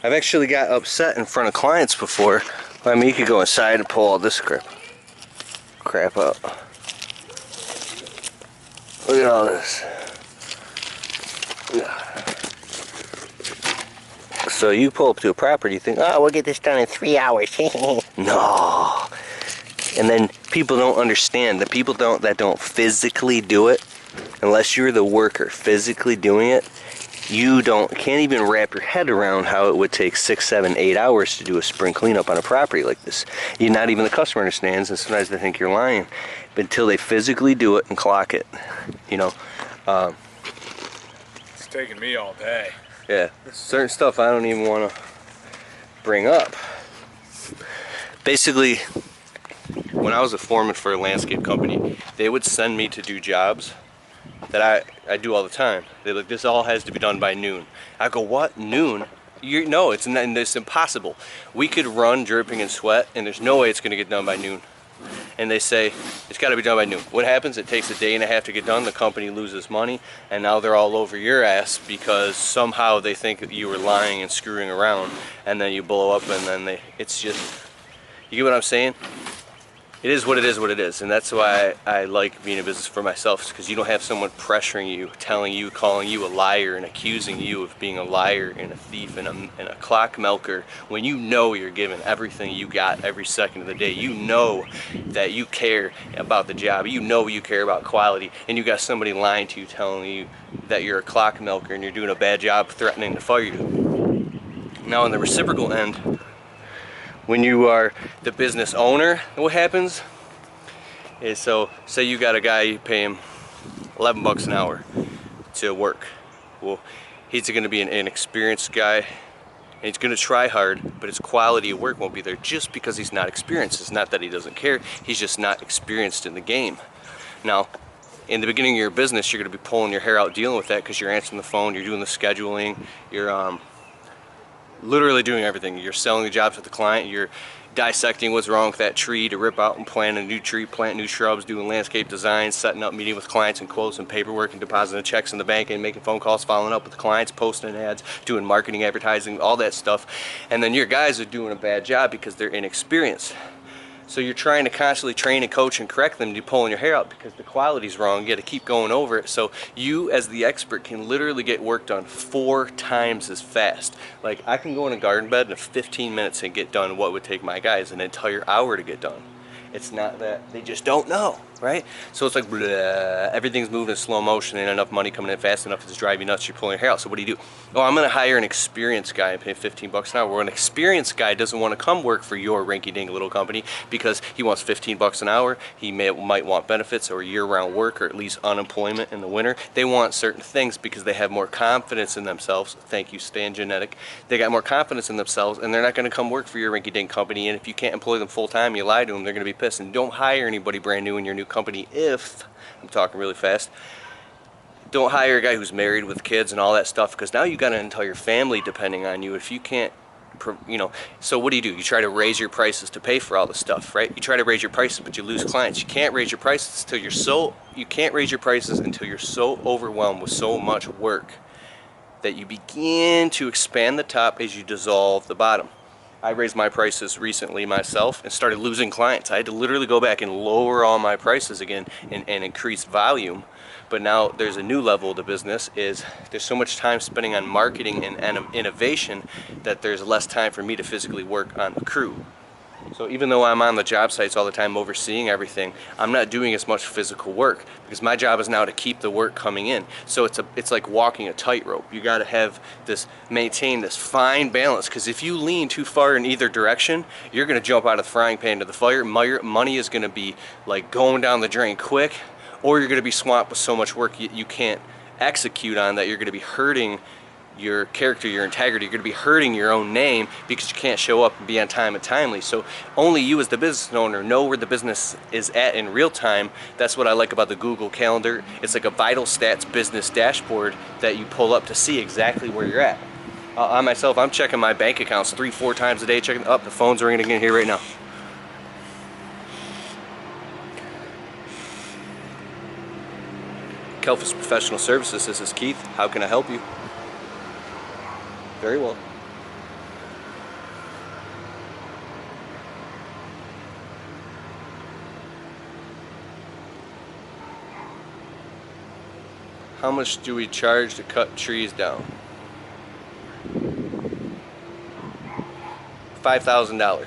I've actually got upset in front of clients before. I mean, you could go inside and pull all this crap out. Look at all this. So you pull up to a property, you think, oh, we'll get this done in 3 hours. No. And then people don't understand. The people that don't physically do it, unless you're the worker physically doing it, you can't even wrap your head around how it would take 6, 7, 8 hours to do a spring cleanup on a property like this. Not even the customer understands, and sometimes they think you're lying. But until they physically do it and clock it, you know. It's taking me all day. Yeah, certain stuff I don't even want to bring up. Basically, when I was a foreman for a landscape company, they would send me to do jobs that I do all the time. They're like, this all has to be done by noon. I go, what, noon? No, it's impossible. We could run dripping in sweat, and there's no way it's going to get done by noon. And they say, it's got to be done by noon. What happens? It takes a day and a half to get done. The company loses money, and now they're all over your ass because somehow they think that you were lying and screwing around, and then you blow up, and then it's just, you get what I'm saying? It is what it is what it is, and that's why I like being in business for myself, because you don't have someone pressuring you, telling you, calling you a liar and accusing you of being a liar and a thief and a clock milker, when you know you're giving everything you got every second of the day. You know that you care about the job, you know you care about quality, and you got somebody lying to you, telling you that you're a clock milker and you're doing a bad job, threatening to fire you. Now on the reciprocal end, when you are the business owner, what happens is, so say you got a guy, you pay him 11 bucks an hour to work. Well, he's going to be an inexperienced guy, and he's going to try hard, but his quality of work won't be there just because he's not experienced. It's not that he doesn't care, he's just not experienced in the game. Now, in the beginning of your business, you're going to be pulling your hair out dealing with that, because you're answering the phone, you're doing the scheduling, you're literally doing everything. You're selling the jobs with the client, you're dissecting what's wrong with that tree to rip out and plant a new tree, plant new shrubs, doing landscape design, setting up meeting with clients and quotes and paperwork and depositing checks in the bank and making phone calls, following up with the clients, posting ads, doing marketing, advertising, all that stuff. And then your guys are doing a bad job because they're inexperienced. So you're trying to constantly train and coach and correct them. You're pulling your hair out because the quality's wrong. You got to keep going over it. So you, as the expert, can literally get work done 4 times as fast. Like, I can go in a garden bed in 15 minutes and get done what would take my guys an entire hour to get done. It's not that they just don't know, right? So it's like, blah, everything's moving in slow motion, and enough money coming in fast enough to drive you nuts, you're pulling your hair out. So what do? Oh, I'm going to hire an experienced guy and pay 15 bucks an hour. Well, an experienced guy doesn't want to come work for your rinky-dink little company because he wants 15 bucks an hour. He might want benefits or year-round work, or at least unemployment in the winter. They want certain things because they have more confidence in themselves. Thank you, Stan Genetic. They got more confidence in themselves, and they're not going to come work for your rinky-dink company. And if you can't employ them full-time, you lie to them, they're going to be pissed. And don't hire anybody brand new in your new company if, I'm talking really fast, don't hire a guy who's married with kids and all that stuff, because now you got an entire family depending on you. If you can't, you know, so what do? You try to raise your prices to pay for all the stuff, right? You try to raise your prices, but you lose clients. You can't raise your prices until you're so overwhelmed with so much work that you begin to expand the top as you dissolve the bottom. I raised my prices recently myself and started losing clients. I had to literally go back and lower all my prices again and increase volume. But now there's a new level of the business, is there's so much time spending on marketing and innovation that there's less time for me to physically work on the crew. So even though I'm on the job sites all the time overseeing everything, I'm not doing as much physical work because my job is now to keep the work coming in. So it's like walking a tightrope. You got to maintain this fine balance, because if you lean too far in either direction, you're going to jump out of the frying pan to the fire. Money is going to be like going down the drain quick, or you're going to be swamped with so much work you can't execute on that. You're going to be hurting your character, your integrity. You're going to be hurting your own name because you can't show up and be on time and timely. So only you as the business owner know where the business is at in real time. That's what I like about the Google Calendar. It's like a vital stats business dashboard that you pull up to see exactly where you're at. I myself, I'm checking my bank accounts 3-4 times a day, checking up. The phone's ringing again here right now. Kelf's Professional Services, this is Keith. How can I help you? Very well. how much do we charge to cut trees down? $5,000.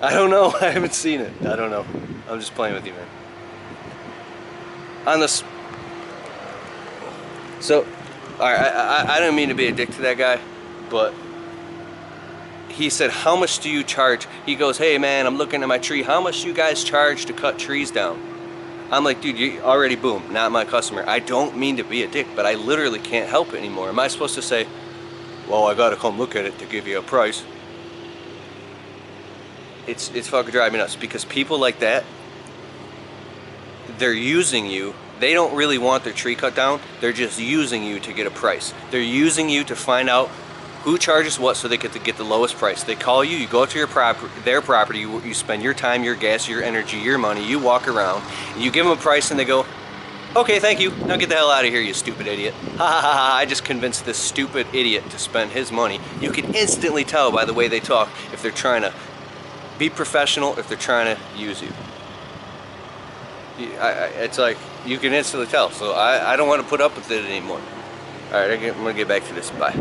I don't know. I haven't seen it. I don't know. I'm just playing with you, man. On this. So, alright, I don't mean to be a dick to that guy, but he said, how much do you charge? He goes, hey man, I'm looking at my tree. How much do you guys charge to cut trees down? I'm like, dude, you already, boom, not my customer. I don't mean to be a dick, but I literally can't help it anymore. Am I supposed to say, well, I gotta come look at it to give you a price? It's fucking driving me nuts, because people like that, they're using you. They don't really want their tree cut down. They're just using you to get a price. They're using you to find out who charges what so they get to get the lowest price. They call you, you go to your their property, you spend your time, your gas, your energy, your money, you walk around, you give them a price and they go, okay, thank you, now get the hell out of here, you stupid idiot. Ha ha ha ha, I just convinced this stupid idiot to spend his money. You can instantly tell by the way they talk if they're trying to be professional, if they're trying to use you. It's like, you can instantly tell, so I don't want to put up with it anymore. Alright, I'm going to get back to this. Bye.